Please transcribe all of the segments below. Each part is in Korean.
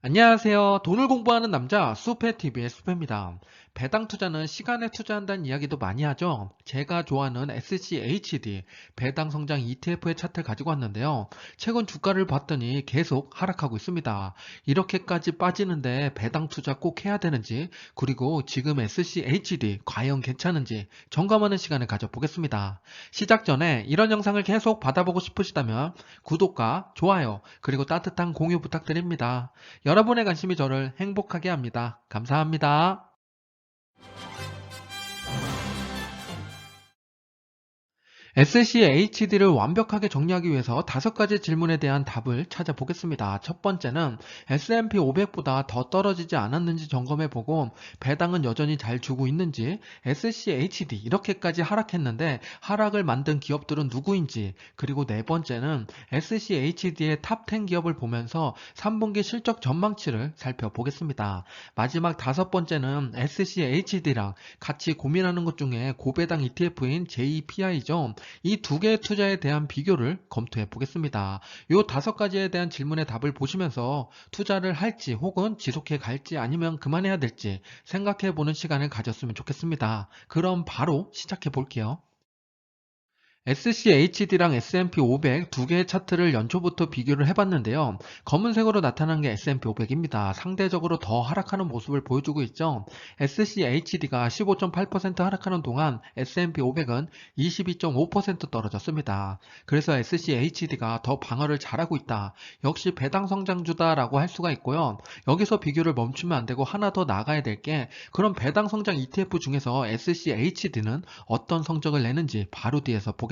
안녕하세요. 돈을 공부하는 남자 수페TV의 수페입니다. 배당 투자는 시간에 투자한다는 이야기도 많이 하죠. 제가 좋아하는 SCHD 배당 성장 ETF의 차트를 가지고 왔는데요. 최근 주가를 봤더니 계속 하락하고 있습니다. 이렇게까지 빠지는데 배당 투자 꼭 해야 되는지, 그리고 지금 SCHD 과연 괜찮은지 점검하는 시간을 가져보겠습니다. 시작 전에 이런 영상을 계속 받아보고 싶으시다면 구독과 좋아요, 그리고 따뜻한 공유 부탁드립니다. 여러분의 관심이 저를 행복하게 합니다. 감사합니다. SCHD를 완벽하게 정리하기 위해서 5가지 질문에 대한 답을 찾아보겠습니다. 첫 번째는 S&P 500보다 더 떨어지지 않았는지 점검해보고, 배당은 여전히 잘 주고 있는지, SCHD 이렇게까지 하락했는데 하락을 만든 기업들은 누구인지, 그리고 네 번째는 SCHD의 탑 10 기업을 보면서 3분기 실적 전망치를 살펴보겠습니다. 마지막 5번째는 SCHD랑 같이 고민하는 것 중에 고배당 ETF인 JPI죠. 이 두 개의 투자에 대한 비교를 검토해 보겠습니다. 이 5가지에 대한 질문의 답을 보시면서 투자를 할지 혹은 지속해 갈지 아니면 그만해야 될지 생각해 보는 시간을 가졌으면 좋겠습니다. 그럼 바로 시작해 볼게요. SCHD랑 S&P 500 두 개의 차트를 연초부터 비교를 해봤는데요. 검은색으로 나타난 게 S&P 500입니다. 상대적으로 더 하락하는 모습을 보여주고 있죠. SCHD가 15.8% 하락하는 동안 S&P 500은 22.5% 떨어졌습니다. 그래서 SCHD가 더 방어를 잘하고 있다. 역시 배당 성장주다라고 할 수가 있고요. 여기서 비교를 멈추면 안 되고 하나 더 나가야 될 게, 그럼 배당 성장 ETF 중에서 SCHD는 어떤 성적을 내는지 바로 뒤에서 보겠습니다.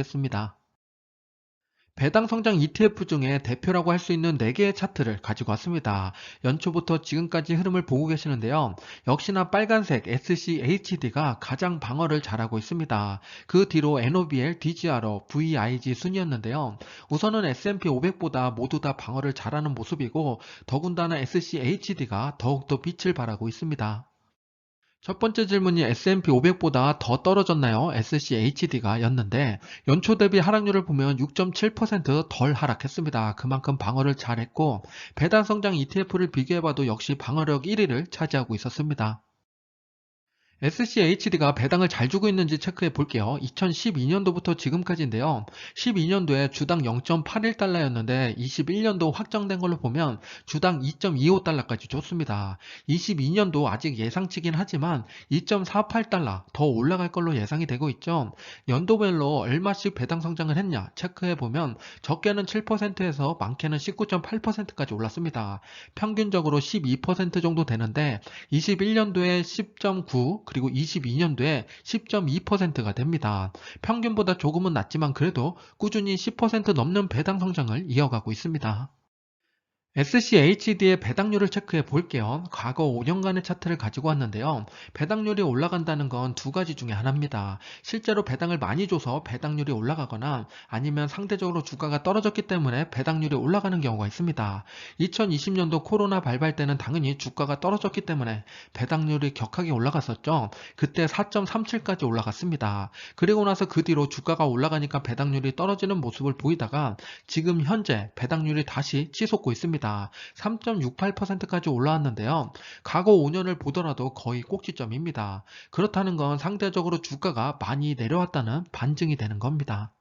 배당 성장 ETF 중에 대표라고 할 수 있는 4개의 차트를 가지고 왔습니다. 연초부터 지금까지 흐름을 보고 계시는데요. 역시나 빨간색 SCHD가 가장 방어를 잘하고 있습니다. 그 뒤로 NOBL, DGR, VIG 순이었는데요. 우선은 S&P 500보다 모두 다 방어를 잘하는 모습이고, 더군다나 SCHD가 더욱더 빛을 발하고 있습니다. 첫 번째 질문이 S&P 500보다 더 떨어졌나요? SCHD가 였는데, 연초 대비 하락률을 보면 6.7%덜 하락했습니다. 그만큼 방어를 잘했고, 배당 성장 ETF를 비교해봐도 역시 방어력 1위를 차지하고 있었습니다. SCHD가 배당을 잘 주고 있는지 체크해 볼게요. 2012년도부터 지금까지인데요. 12년도에 주당 0.81달러였는데 21년도 확정된 걸로 보면 주당 2.25달러까지 줬습니다. 22년도 아직 예상치긴 하지만 2.48달러 더 올라갈 걸로 예상이 되고 있죠. 연도별로 얼마씩 배당 성장을 했냐 체크해 보면 적게는 7%에서 많게는 19.8%까지 올랐습니다. 평균적으로 12% 정도 되는데 21년도에 10.9, 그리고 22년도에 10.2%가 됩니다. 평균보다 조금은 낮지만 그래도 꾸준히 10% 넘는 배당 성장을 이어가고 있습니다. SCHD의 배당률을 체크해 볼게요. 과거 5년간의 차트를 가지고 왔는데요. 배당률이 올라간다는 건 2가지 중에 하나입니다. 실제로 배당을 많이 줘서 배당률이 올라가거나, 아니면 상대적으로 주가가 떨어졌기 때문에 배당률이 올라가는 경우가 있습니다. 2020년도 코로나 발발 때는 당연히 주가가 떨어졌기 때문에 배당률이 격하게 올라갔었죠. 그때 4.37까지 올라갔습니다. 그리고 나서 그 뒤로 주가가 올라가니까 배당률이 떨어지는 모습을 보이다가 지금 현재 배당률이 다시 치솟고 있습니다. 3.68%까지 올라왔는데요. 과거 5년을 보더라도 거의 꼭지점입니다. 그렇다는 건 상대적으로 주가가 많이 내려왔다는 반증이 되는 겁니다.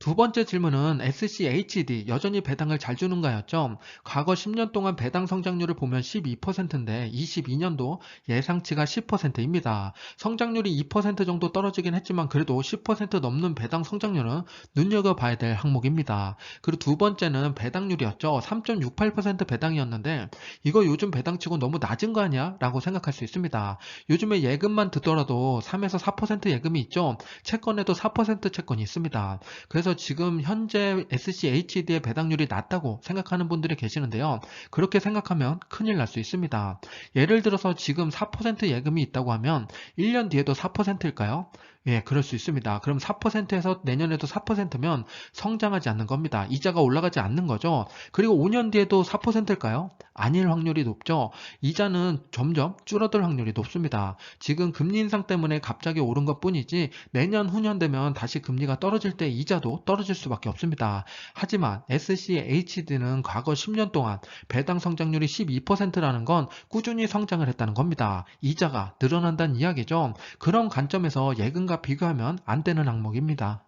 두 번째 질문은 SCHD 여전히 배당을 잘 주는가였죠. 과거 10년 동안 배당 성장률을 보면 12%인데 22년도 예상치가 10%입니다. 성장률이 2% 정도 떨어지긴 했지만 그래도 10% 넘는 배당 성장률은 눈여겨봐야 될 항목입니다. 그리고 두 번째는 배당률이었죠. 3.68% 배당이었는데 이거 요즘 배당치고 너무 낮은 거 아니야? 라고 생각할 수 있습니다. 요즘에 예금만 듣더라도 3에서 4% 예금이 있죠. 채권에도 4% 채권이 있습니다. 그래서 지금 현재 SCHD의 배당률이 낮다고 생각하는 분들이 계시는데요. 그렇게 생각하면 큰일 날 수 있습니다. 예를 들어서 지금 4% 예금이 있다고 하면 1년 뒤에도 4%일까요? 예, 그럴 수 있습니다. 그럼 4%에서 내년에도 4%면 성장하지 않는 겁니다. 이자가 올라가지 않는 거죠. 그리고 5년 뒤에도 4%일까요? 아닐 확률이 높죠. 이자는 점점 줄어들 확률이 높습니다. 지금 금리 인상 때문에 갑자기 오른 것뿐이지 내년 후년 되면 다시 금리가 떨어질 때 이자도 떨어질 수밖에 없습니다. 하지만 SCHD는 과거 10년 동안 배당 성장률이 12%라는 건 꾸준히 성장을 했다는 겁니다. 이자가 늘어난다는 이야기죠. 그런 관점에서 예금과 비교하면 안 되는 항목입니다.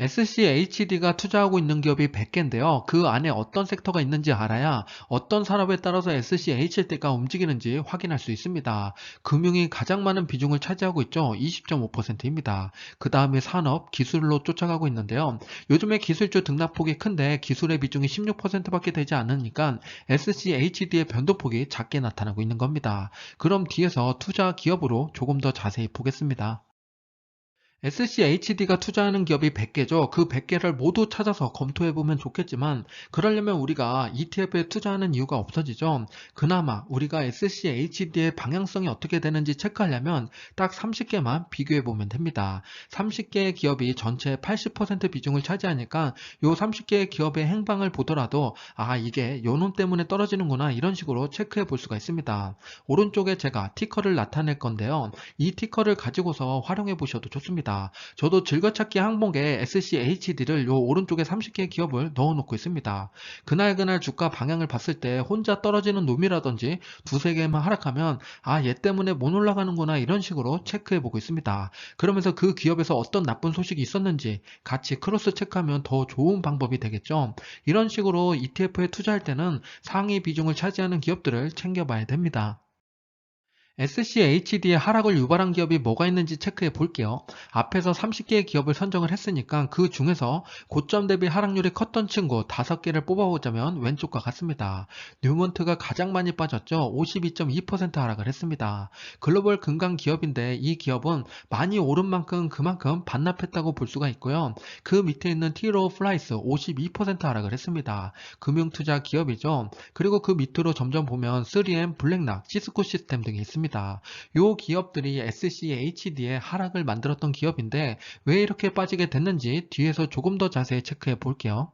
SCHD가 투자하고 있는 기업이 100개인데요. 그 안에 어떤 섹터가 있는지 알아야 어떤 산업에 따라서 SCHD가 움직이는지 확인할 수 있습니다. 금융이 가장 많은 비중을 차지하고 있죠. 20.5%입니다. 그 다음에 산업, 기술로 쫓아가고 있는데요. 요즘에 기술주 등락폭이 큰데 기술의 비중이 16%밖에 되지 않으니까 SCHD의 변동폭이 작게 나타나고 있는 겁니다. 그럼 뒤에서 투자 기업으로 조금 더 자세히 보겠습니다. SCHD가 투자하는 기업이 100개죠. 그 100개를 모두 찾아서 검토해보면 좋겠지만 그러려면 우리가 ETF에 투자하는 이유가 없어지죠. 그나마 우리가 SCHD의 방향성이 어떻게 되는지 체크하려면 딱 30개만 비교해보면 됩니다. 30개의 기업이 전체의 80% 비중을 차지하니까 요 30개의 기업의 행방을 보더라도 이게 요놈 때문에 떨어지는구나 이런 식으로 체크해 볼 수가 있습니다. 오른쪽에 제가 티커를 나타낼 건데요. 이 티커를 가지고서 활용해 보셔도 좋습니다. 저도 즐겨찾기 항목에 SCHD를 요 오른쪽에 30개 기업을 넣어놓고 있습니다. 그날 주가 방향을 봤을 때 혼자 떨어지는 놈이라든지 두세 개만 하락하면 얘 때문에 못 올라가는구나 이런 식으로 체크해 보고 있습니다. 그러면서 그 기업에서 어떤 나쁜 소식이 있었는지 같이 크로스 체크하면 더 좋은 방법이 되겠죠. 이런 식으로 ETF에 투자할 때는 상위 비중을 차지하는 기업들을 챙겨봐야 됩니다. SCHD의 하락을 유발한 기업이 뭐가 있는지 체크해 볼게요. 앞에서 30개의 기업을 선정을 했으니까 그 중에서 고점 대비 하락률이 컸던 친구 5개를 뽑아보자면 왼쪽과 같습니다. 뉴먼트가 가장 많이 빠졌죠. 52.2% 하락을 했습니다. 글로벌 금강 기업인데 이 기업은 많이 오른 만큼 그만큼 반납했다고 볼 수가 있고요. 그 밑에 있는 티로 플라이스 52% 하락을 했습니다. 금융투자 기업이죠. 그리고 그 밑으로 점점 보면 3M, 블랙락, 시스코 시스템 등이 있습니다. 요 기업들이 SCHD의 하락을 만들었던 기업인데 왜 이렇게 빠지게 됐는지 뒤에서 조금 더 자세히 체크해 볼게요.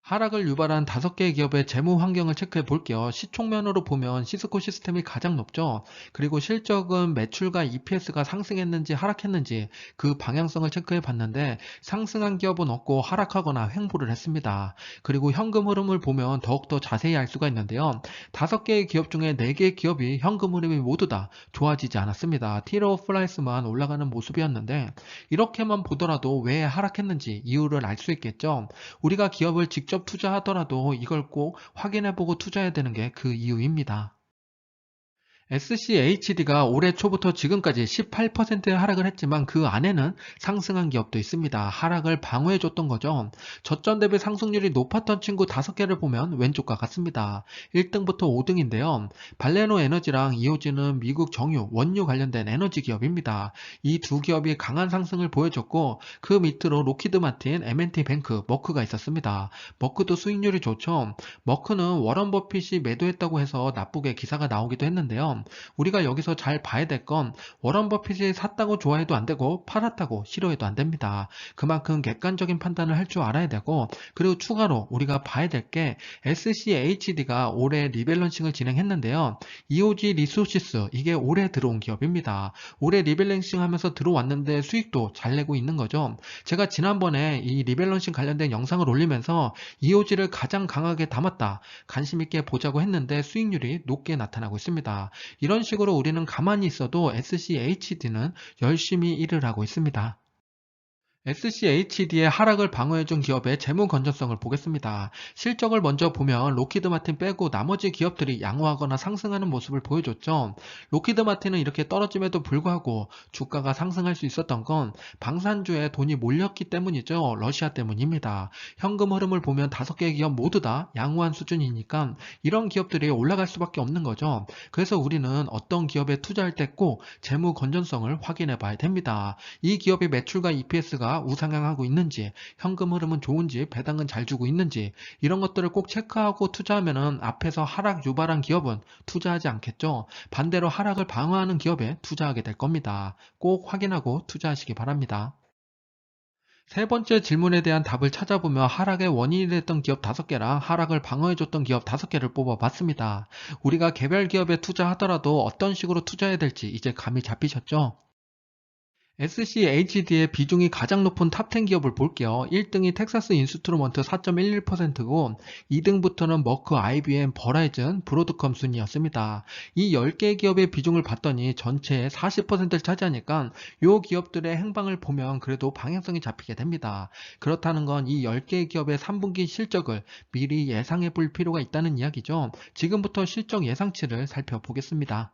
하락을 유발한 5개의 기업의 재무 환경을 체크해 볼게요. 시총면으로 보면 시스코 시스템이 가장 높죠. 그리고 실적은 매출과 EPS가 상승했는지 하락했는지 그 방향성을 체크해 봤는데 상승한 기업은 없고 하락하거나 횡보를 했습니다. 그리고 현금 흐름을 보면 더욱더 자세히 알 수가 있는데요. 5개의 기업 중에 4개의 기업이 현금 흐름이 모두 다 좋아지지 않았습니다. 티로 플라이스만 올라가는 모습이었는데 이렇게만 보더라도 왜 하락했는지 이유를 알 수 있겠죠. 우리가 기업을 직접 투자하더라도 이걸 꼭 확인해보고 투자해야 되는 게 그 이유입니다. SCHD가 올해 초부터 지금까지 18%의 하락을 했지만 그 안에는 상승한 기업도 있습니다. 하락을 방어해줬던 거죠. 저점 대비 상승률이 높았던 친구 5개를 보면 왼쪽과 같습니다. 1등부터 5등인데요. 발레노 에너지랑 이오지는 미국 정유, 원유 관련된 에너지 기업입니다. 이 두 기업이 강한 상승을 보여줬고 그 밑으로 로키드 마틴, M&T 뱅크, 머크가 있었습니다. 머크도 수익률이 좋죠. 머크는 워런 버핏이 매도했다고 해서 나쁘게 기사가 나오기도 했는데요. 우리가 여기서 잘 봐야 될 건 워런 버핏이 샀다고 좋아해도 안 되고 팔았다고 싫어해도 안 됩니다. 그만큼 객관적인 판단을 할 줄 알아야 되고 그리고 추가로 우리가 봐야 될 게 SCHD가 올해 리밸런싱을 진행했는데요. EOG 리소시스 이게 올해 들어온 기업입니다. 올해 리밸런싱 하면서 들어왔는데 수익도 잘 내고 있는 거죠. 제가 지난번에 이 리밸런싱 관련된 영상을 올리면서 EOG를 가장 강하게 담았다. 관심 있게 보자고 했는데 수익률이 높게 나타나고 있습니다. 이런 식으로 우리는 가만히 있어도 SCHD는 열심히 일을 하고 있습니다. SCHD의 하락을 방어해준 기업의 재무 건전성을 보겠습니다. 실적을 먼저 보면 로키드 마틴 빼고 나머지 기업들이 양호하거나 상승하는 모습을 보여줬죠. 로키드 마틴은 이렇게 떨어짐에도 불구하고 주가가 상승할 수 있었던 건 방산주에 돈이 몰렸기 때문이죠. 러시아 때문입니다. 현금 흐름을 보면 5개의 기업 모두 다 양호한 수준이니까 이런 기업들이 올라갈 수밖에 없는 거죠. 그래서 우리는 어떤 기업에 투자할 때 꼭 재무 건전성을 확인해 봐야 됩니다. 이 기업의 매출과 EPS가 우상향하고 있는지, 현금 흐름은 좋은지, 배당은 잘 주고 있는지 이런 것들을 꼭 체크하고 투자하면은 앞에서 하락 유발한 기업은 투자하지 않겠죠. 반대로 하락을 방어하는 기업에 투자하게 될 겁니다. 꼭 확인하고 투자하시기 바랍니다. 세 번째 질문에 대한 답을 찾아보며 하락의 원인이 됐던 기업 5개랑 하락을 방어해줬던 기업 5개를 뽑아봤습니다. 우리가 개별 기업에 투자하더라도 어떤 식으로 투자해야 될지 이제 감이 잡히셨죠? SCHD의 비중이 가장 높은 탑10 기업을 볼게요. 1등이 텍사스 인스트루먼트 4.11%고 2등부터는 머크, IBM, 버라이즌, 브로드컴 순이었습니다. 이 10개의 기업의 비중을 봤더니 전체의 40%를 차지하니까 이 기업들의 행방을 보면 그래도 방향성이 잡히게 됩니다. 그렇다는 건 이 10개의 기업의 3분기 실적을 미리 예상해 볼 필요가 있다는 이야기죠. 지금부터 실적 예상치를 살펴보겠습니다.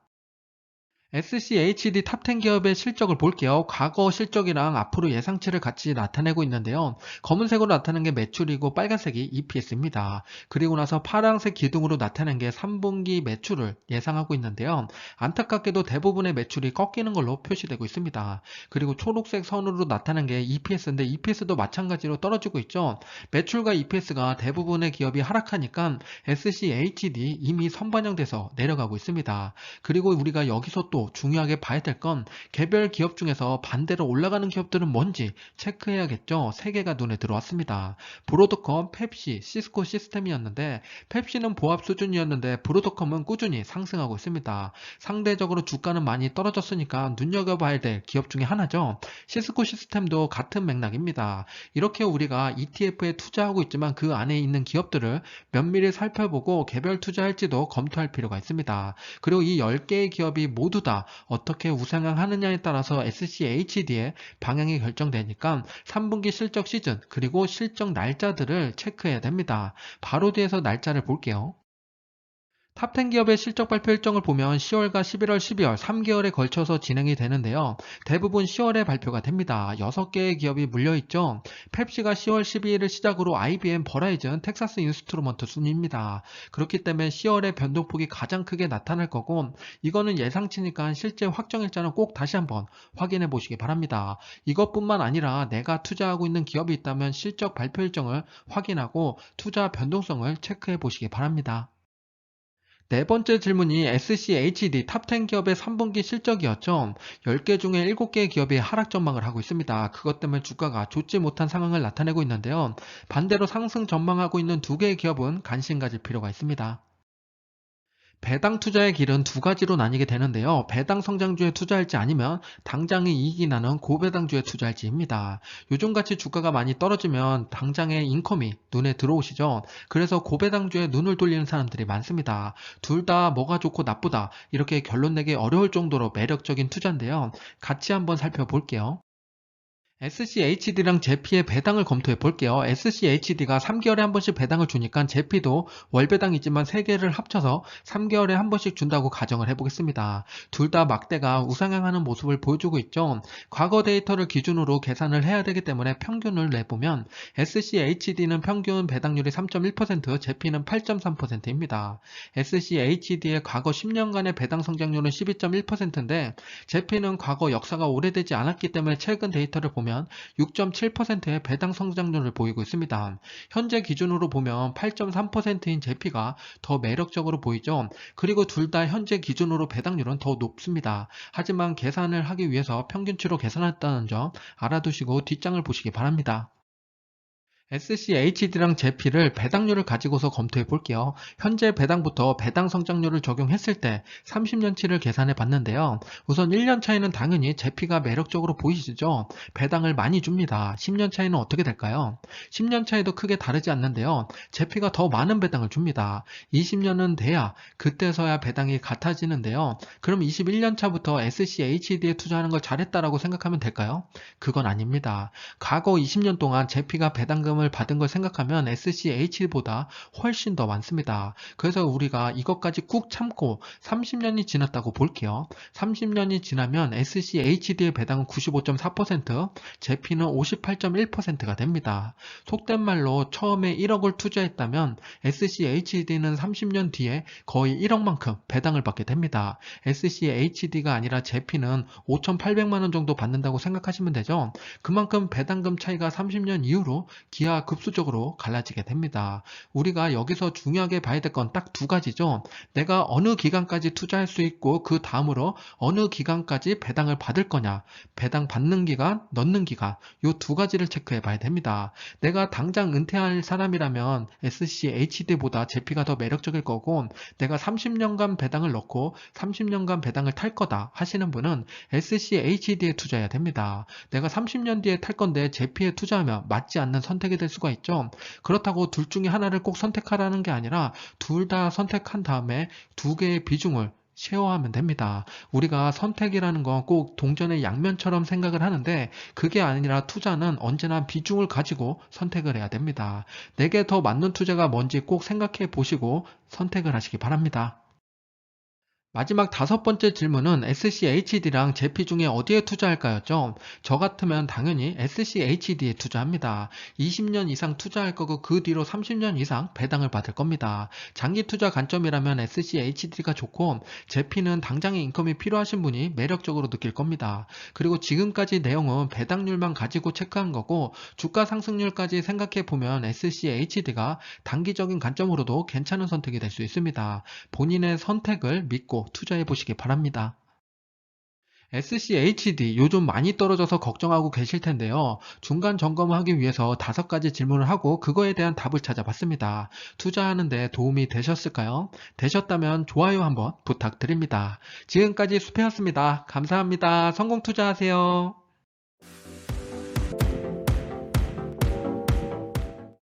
SCHD 탑10 기업의 실적을 볼게요. 과거 실적이랑 앞으로 예상치를 같이 나타내고 있는데요. 검은색으로 나타낸 게 매출이고 빨간색이 EPS입니다. 그리고 나서 파란색 기둥으로 나타낸 게 3분기 매출을 예상하고 있는데요. 안타깝게도 대부분의 매출이 꺾이는 걸로 표시되고 있습니다. 그리고 초록색 선으로 나타낸 게 EPS인데 EPS도 마찬가지로 떨어지고 있죠. 매출과 EPS가 대부분의 기업이 하락하니까 SCHD 이미 선반영돼서 내려가고 있습니다. 그리고 우리가 여기서 또 중요하게 봐야 될 건 개별 기업 중에서 반대로 올라가는 기업들은 뭔지 체크해야겠죠. 3개가 눈에 들어왔습니다. 브로드컴, 펩시, 시스코 시스템이었는데 펩시는 보합 수준이었는데 브로드컴은 꾸준히 상승하고 있습니다. 상대적으로 주가는 많이 떨어졌으니까 눈여겨봐야 될 기업 중에 하나죠. 시스코 시스템도 같은 맥락입니다. 이렇게 우리가 ETF에 투자하고 있지만 그 안에 있는 기업들을 면밀히 살펴보고 개별 투자할지도 검토할 필요가 있습니다. 그리고 이 10개의 기업이 모두 다 어떻게 우상향하느냐에 따라서 SCHD의 방향이 결정되니까 3분기 실적 시즌 그리고 실적 날짜들을 체크해야 됩니다. 바로 뒤에서 날짜를 볼게요. 탑10 기업의 실적 발표 일정을 보면 10월과 11월, 12월 3개월에 걸쳐서 진행이 되는데요. 대부분 10월에 발표가 됩니다. 6개의 기업이 물려있죠. 펩시가 10월 12일을 시작으로 IBM, 버라이즌, 텍사스 인스트루먼트 순입니다. 그렇기 때문에 10월에 변동폭이 가장 크게 나타날 거고 이거는 예상치니까 실제 확정일자는 꼭 다시 한번 확인해 보시기 바랍니다. 이것뿐만 아니라 내가 투자하고 있는 기업이 있다면 실적 발표 일정을 확인하고 투자 변동성을 체크해 보시기 바랍니다. 네 번째 질문이 SCHD 탑10 기업의 3분기 실적이었죠. 10개 중에 7개의 기업이 하락 전망을 하고 있습니다. 그것 때문에 주가가 좋지 못한 상황을 나타내고 있는데요. 반대로 상승 전망하고 있는 2개의 기업은 관심 가질 필요가 있습니다. 배당 투자의 길은 두 가지로 나뉘게 되는데요. 배당 성장주에 투자할지 아니면 당장의 이익이 나는 고배당주에 투자할지입니다. 요즘같이 주가가 많이 떨어지면 당장의 인컴이 눈에 들어오시죠. 그래서 고배당주에 눈을 돌리는 사람들이 많습니다. 둘 다 뭐가 좋고 나쁘다 이렇게 결론 내기 어려울 정도로 매력적인 투자인데요. 같이 한번 살펴볼게요. SCHD랑 제피의 배당을 검토해 볼게요. SCHD가 3개월에 한 번씩 배당을 주니까 제피도 월배당이지만 3개를 합쳐서 3개월에 한 번씩 준다고 가정을 해보겠습니다. 둘 다 막대가 우상향하는 모습을 보여주고 있죠. 과거 데이터를 기준으로 계산을 해야 되기 때문에 평균을 내보면 SCHD는 평균 배당률이 3.1%, 제피는 8.3%입니다. SCHD의 과거 10년간의 배당 성장률은 12.1%인데 제피는 과거 역사가 오래되지 않았기 때문에 최근 데이터를 보면 6.7%의 배당 성장률을 보이고 있습니다. 현재 기준으로 보면 8.3%인 제피가 더 매력적으로 보이죠. 그리고 둘 다 현재 기준으로 배당률은 더 높습니다. 하지만 계산을 하기 위해서 평균치로 계산했다는 점 알아두시고 뒷장을 보시기 바랍니다. SCHD랑 제피를 배당률을 가지고서 검토해 볼게요. 현재 배당부터 배당 성장률을 적용했을 때 30년치를 계산해 봤는데요. 우선 1년 차이는 당연히 제피가 매력적으로 보이시죠? 배당을 많이 줍니다. 10년 차이는 어떻게 될까요? 10년 차이도 크게 다르지 않는데요. 제피가 더 많은 배당을 줍니다. 20년은 돼야 그때서야 배당이 같아지는데요. 그럼 21년 차부터 SCHD에 투자하는 걸 잘했다라고 생각하면 될까요? 그건 아닙니다. 과거 20년 동안 제피가 배당금을 받은 걸 생각하면 SCH보다 훨씬 더 많습니다. 그래서 우리가 이것까지 꾹 참고 30년이 지났다고 볼게요. 30년이 지나면 SCHD의 배당은 95.4%, 제피는 58.1%가 됩니다. 속된 말로 처음에 1억을 투자했다면 SCHD는 30년 뒤에 거의 1억만큼 배당을 받게 됩니다. SCHD가 아니라 제피는 5,800만 원 정도 받는다고 생각하시면 되죠. 그만큼 배당금 차이가 30년 이후로 기하 기하급수적으로 갈라지게 됩니다. 우리가 여기서 중요하게 봐야 될 건 딱 두 가지죠. 내가 어느 기간까지 투자할 수 있고 그 다음으로 어느 기간까지 배당을 받을 거냐, 배당 받는 기간, 넣는 기간, 이 두 가지를 체크해 봐야 됩니다. 내가 당장 은퇴할 사람이라면 SCHD보다 제피가 더 매력적일 거고, 내가 30년간 배당을 넣고 30년간 배당을 탈 거다 하시는 분은 SCHD에 투자해야 됩니다. 내가 30년 뒤에 탈 건데 제피에 투자하면 맞지 않는 선택이 될 수가 있죠. 그렇다고 둘 중에 하나를 꼭 선택하라는 게 아니라 둘 다 선택한 다음에 두 개의 비중을 쉐어하면 됩니다. 우리가 선택이라는 건 꼭 동전의 양면처럼 생각을 하는데 그게 아니라 투자는 언제나 비중을 가지고 선택을 해야 됩니다. 내게 더 맞는 투자가 뭔지 꼭 생각해 보시고 선택을 하시기 바랍니다. 마지막 다섯 번째 질문은 SCHD랑 제피 중에 어디에 투자할까였죠? 저 같으면 당연히 SCHD에 투자합니다. 20년 이상 투자할 거고 그 뒤로 30년 이상 배당을 받을 겁니다. 장기 투자 관점이라면 SCHD가 좋고 제피는 당장의 인컴이 필요하신 분이 매력적으로 느낄 겁니다. 그리고 지금까지 내용은 배당률만 가지고 체크한 거고 주가 상승률까지 생각해 보면 SCHD가 단기적인 관점으로도 괜찮은 선택이 될 수 있습니다. 본인의 선택을 믿고 투자해 보시기 바랍니다. SCHD 요즘 많이 떨어져서 걱정하고 계실 텐데요. 중간 점검을 하기 위해서 다섯 가지 질문을 하고 그거에 대한 답을 찾아봤습니다. 투자하는데 도움이 되셨을까요? 되셨다면 좋아요 한번 부탁드립니다. 지금까지 수페였습니다. 감사합니다. 성공 투자하세요.